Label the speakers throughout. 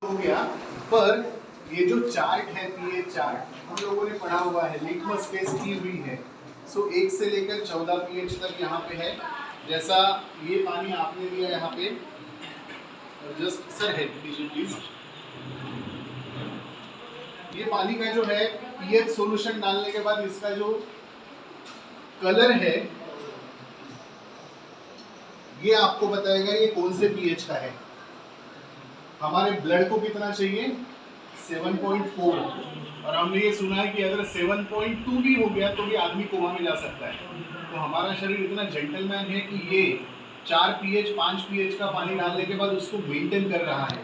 Speaker 1: हो गया। पर ये जो चार्ट है पीएच चार्ट हम लोगों ने पढ़ा हुआ है, लिटमस टेस्ट की हुई है। सो 1 से लेकर 14 पीएच तक यहाँ पे है। जैसा ये पानी आपने लिया यहाँ पे, जस्ट सर हेड लीजिए प्लीज। ये पानी का जो है पीएच सॉल्यूशन डालने के बाद इसका जो कलर है ये आपको बताएगा ये कौन से पीएच का है। हमारे ब्लड को कितना चाहिए 7.4, और हमने ये सुना है कि अगर 7.2 भी हो गया तो भी आदमी कोमा में जा सकता है। तो हमारा शरीर इतना जेंटलमैन है कि ये 4 पीएच 5 पीएच का पानी डालने के बाद उसको मेंटेन कर रहा है।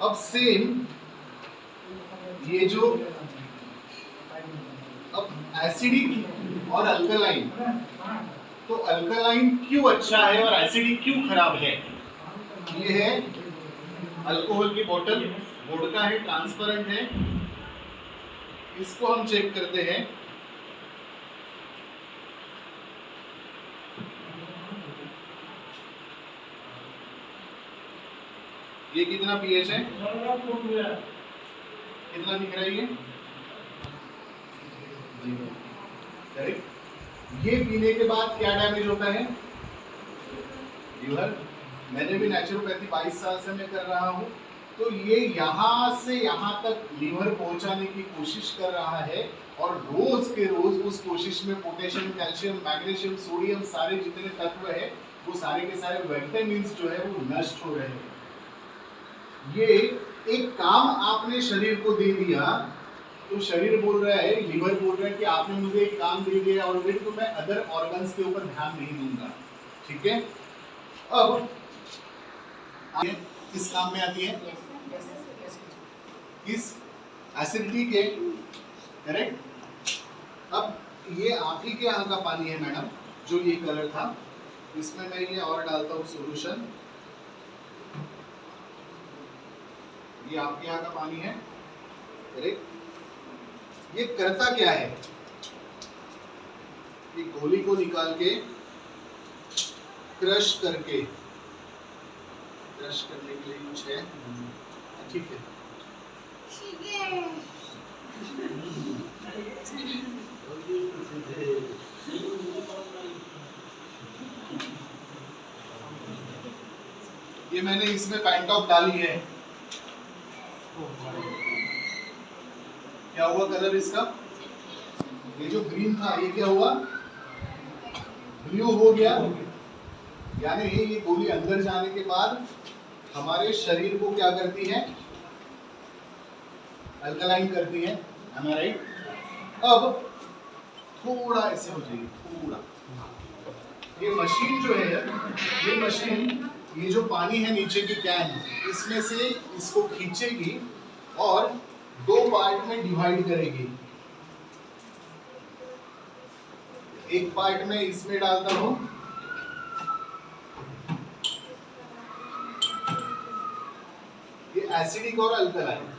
Speaker 1: अब सेम ये जो अब एसिडिक और अल्कलाइन, तो अल्कलाइन क्यों अच्छा है और एसिडिक क्यों खराब है। ये है अल्कोहल की बोतल, वोडका है, ट्रांसपेरेंट है। इसको हम चेक करते हैं। ये कितना पीएच है, कितना दिख रहा है ये, करेक्ट। ये पीने के बाद क्या डैमेज होता है, लीवर। मैंने भी नेचुरोपैथी 22 साल से मैं कर रहा हूँ। तो ये यहाँ से यहाँ तक लीवर पहुँचाने की कोशिश कर रहा है, और रोज के रोज उस कोशिश में पोटेशियम, कैल्शियम, मैग्नीशियम, सोडियम सारे जितने तत्व है वो सारे के सारे विटामिन्स जो है वो नष्ट हो रहे हैं। ये एक काम आपने शरीर को दे दिया, तो शरीर बोल रहा है, लीवर बोल रहा है कि आपने मुझे एक काम दे दिया ऑलरेडी, तो मैं अदर ऑर्गन्स के ऊपर ध्यान नहीं दूंगा। ठीक है, अब किस काम में आती है, किस एसिडिटी के, करेक्ट। अब ये आप ही के यहाँ का पानी है मैडम, जो ये कलर था, इसमें मैं ये और डालता हूँ सॉल्यूशन। ये आपके यहाँ का पानी है, करेक्ट। ये करता क्या है, ये गोली को निकाल के क्रश करके, क्रश करने के लिए कुछ है, ठीक है। ये मैंने इसमें पैंटॉप डाली है। क्या हुआ कलर इसका, ये जो ग्रीन था ये क्या हुआ, ब्लू हो गया। यानी ये गोली अंदर जाने के बाद हमारे शरीर को क्या करती है, अल्कलाइन करती है, राइट। अब थोड़ा ऐसे हो जाएगी, थोड़ा ये मशीन जो है, ये मशीन, ये जो पानी है नीचे की कैन, इसमें से इसको खींचेगी और 2 पार्ट में डिवाइड करेगी। एक पार्ट में इसमें डालता हूं, ये एसिडिक और अल्कलाइन।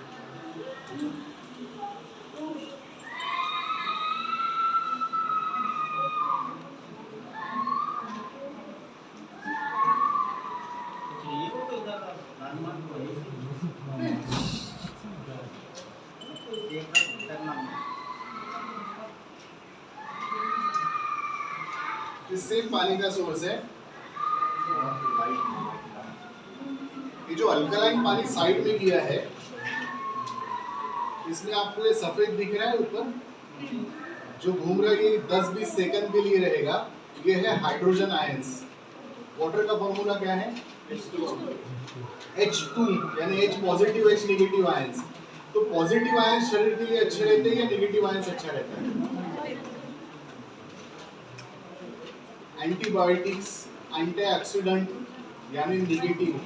Speaker 1: सेम पानी का सोर्स है। ये जो अल्कलाइन पानी साइड में किया है, इसमें आपको ये सफेद दिख रहा है ऊपर, जो घूम रहा है, ये 10-20 सेकंड के लिए रहेगा। ये है हाइड्रोजन आयंस। वाटर का फॉर्मूला क्या है, H2, यानी H positive H negative ions. तो पॉजिटिव आयंस शरीर के लिए अच्छे रहते हैं या नेगेटिव आयंस अच्छा रहता है। एंटीबायोटिक्स, एंटीऑक्सीडेंट यानी नेगेटिव,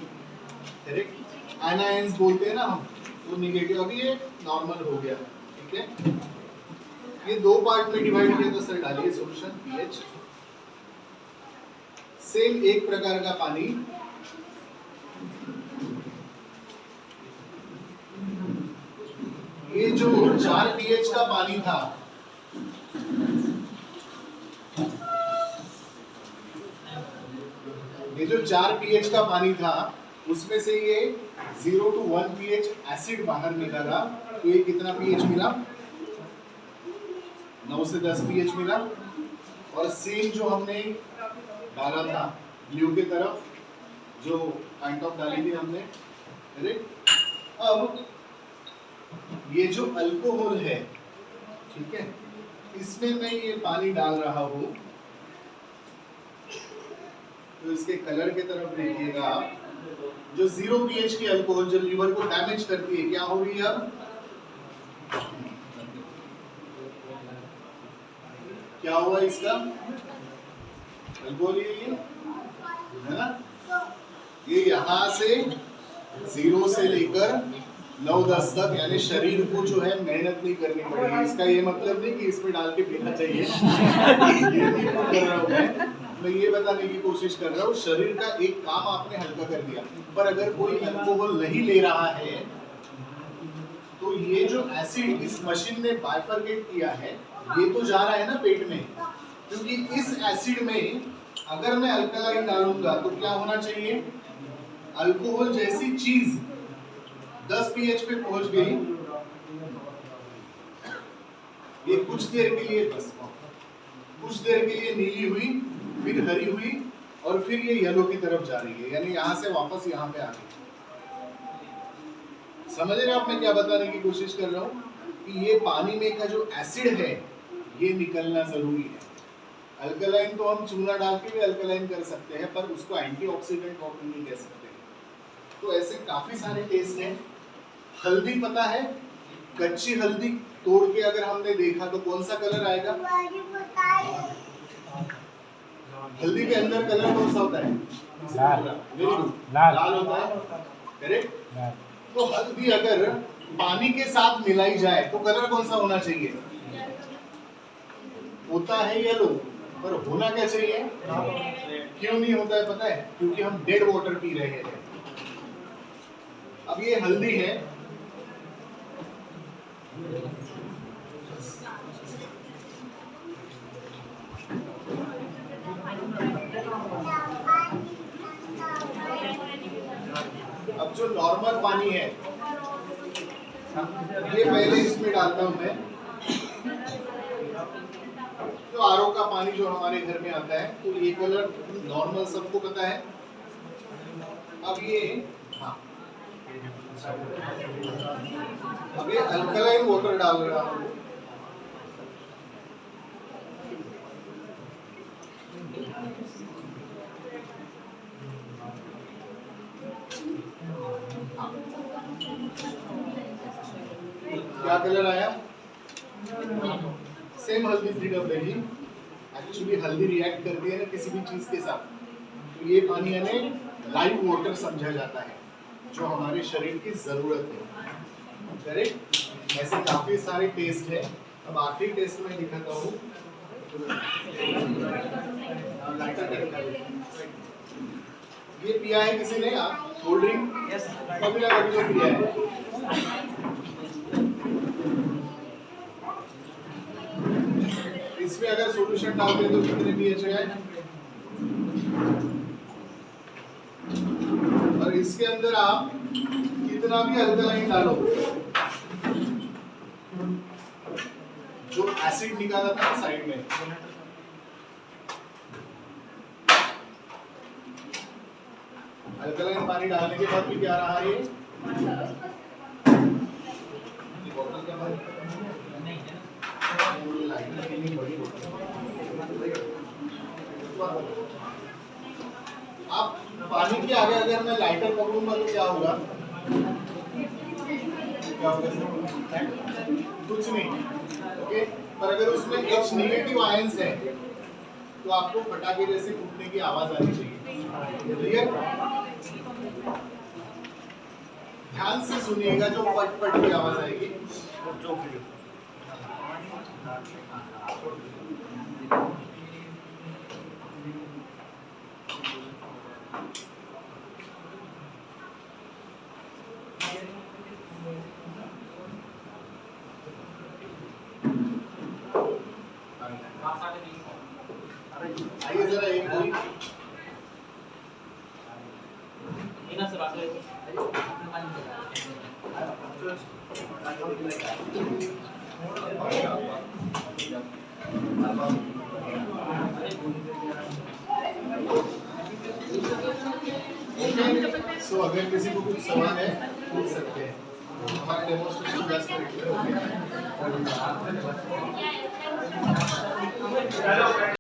Speaker 1: करेक्ट। एनायंस बोलते हैं ना हम, तो नेगेटिव। अभी ये नॉर्मल हो गया, ठीक है। ये 2 पार्ट में डिवाइड किया, तो सर डालिए सॉल्यूशन पीएच। सेम एक प्रकार का पानी, ये जो 4 पीएच का पानी था, ये जो 4 पीएच का पानी था, उसमें से ये 0 to 1 pH एसिड बाहर निकाला तो ये कितना pH मिला? 9 से 10 pH मिला। और सेम जो हमने डाला था ब्लू की तरफ, जो पॉइंट ऑफ डाली थी हमने, करेक्ट। अब ये जो अल्कोहल है, ठीक है, इसमें मैं ये पानी डाल रहा हूं, तो इसके कलर की तरफ देखिएगा आप, जो 0 pH की अल्कोहल जो लीवर को डैमेज करती है, क्या हो रही है अब? क्या हुआ इसका? अल्कोहल ये है ना, ये यहां से 0 से लेकर 9-10 तक, यानी शरीर को जो है मेहनत नहीं करनी पड़ेगी। इसका ये मतलब नहीं कि इसमें डाल के पीना चाहिए ये नहीं कर रहा हूं मैं ये बताने की कोशिश कर रहा हूँ, शरीर का एक काम आपने हल्का कर दिया। पर अगर कोई अल्कोहल नहीं ले रहा है तो ये जो एसिड इस मशीन ने बाइफरकेट किया है, ये तो जा रहा है ना पेट में, क्योंकि इस एसिड में अगर मैं अल्कलाइन डालूंगा तो क्या होना चाहिए? अल्कोहल जैसी चीज 10 pH पे पहुंच गई, ये कुछ देर के लिए, बस कुछ देर के लिए नीली हुई, फिर हरी हुई, और फिर ये येलो की तरफ जा रही है, यानी यहां से वापस यहां पे आ गई। समझ रहे हैं आप मैं क्या बताने की कोशिश कर रहा हूं? कि ये पानी में का जो एसिड है ये निकलना जरूरी है। अल्कलाइन तो हम चूना डाल के भी अल्कलाइन कर सकते हैं, पर उसको एंटीऑक्सीडेंट वाटर नहीं कह सकते। तो ऐसे काफी सारे टेस्ट हैं। हल्दी पता है, कच्ची हल्दी तोड़ के अगर हमने देखा तो कौन सा कलर आएगा? हल्दी के अंदर कलर कौन सा होता है? लाल होता है, करेक्ट। तो हल्दी अगर पानी के साथ मिलाई जाए तो कलर कौन सा होना चाहिए? होता है येलो, पर होना क्या चाहिए? क्यों नहीं होता है पता है? क्योंकि हम डेड वाटर पी रहे हैं। अब ये हल्दी है, अब जो नॉर्मल पानी है ये पहले इसमें डालता हूं मैं, तो आरओ का पानी जो हमारे घर में आता है, तो ये कलर नॉर्मल सबको पता है। अब ये अब ये अल्कलाइन वाटर डाल रहा हूं। क्या कलर आया? सेम हल्दी फ्रीडम रहेगी। एक्चुअली हल्दी रिएक्ट करती है ना किसी भी चीज के साथ, तो ये पानी हमें लाइव वाटर समझा जाता है, जो हमारे शरीर की जरूरत है, करेक्ट। ऐसे काफी सारे टेस्ट है। अब आखिरी टेस्ट में दिखाता हूँ। ये पिया है किसी ने कोल्ड ड्रिंक? कभी ना कभी तो पिया है। इसमें अगर सॉल्यूशन डालते तो कितने pH है? और इसके अंदर आप कितना भी अल्कलाइन डालो, जो एसिड निकाला था साइड में, अल्कलाइन पानी डालने के बाद भी क्या रहा है? बोतल के बाद अब पानी के आगे अगर मैं लाइटर पकड़ूंगा तो क्या होगा? क्या होगा? कुछ नहीं, ओके। पर अगर उसमें H नेगेटिव आयंस है तो आपको पटाखे जैसे फूटने की आवाज आनी चाहिए। क्लियर? ध्यान से सुनिएगा, जो पट पट की आवाज आएगी जो आइए जरा एक कोई सो अगर किसी को कुछ सवाल है पूछ सकते हैं। हमारा डेमोन्स्ट्रेशन 10 मिनट में हो गया।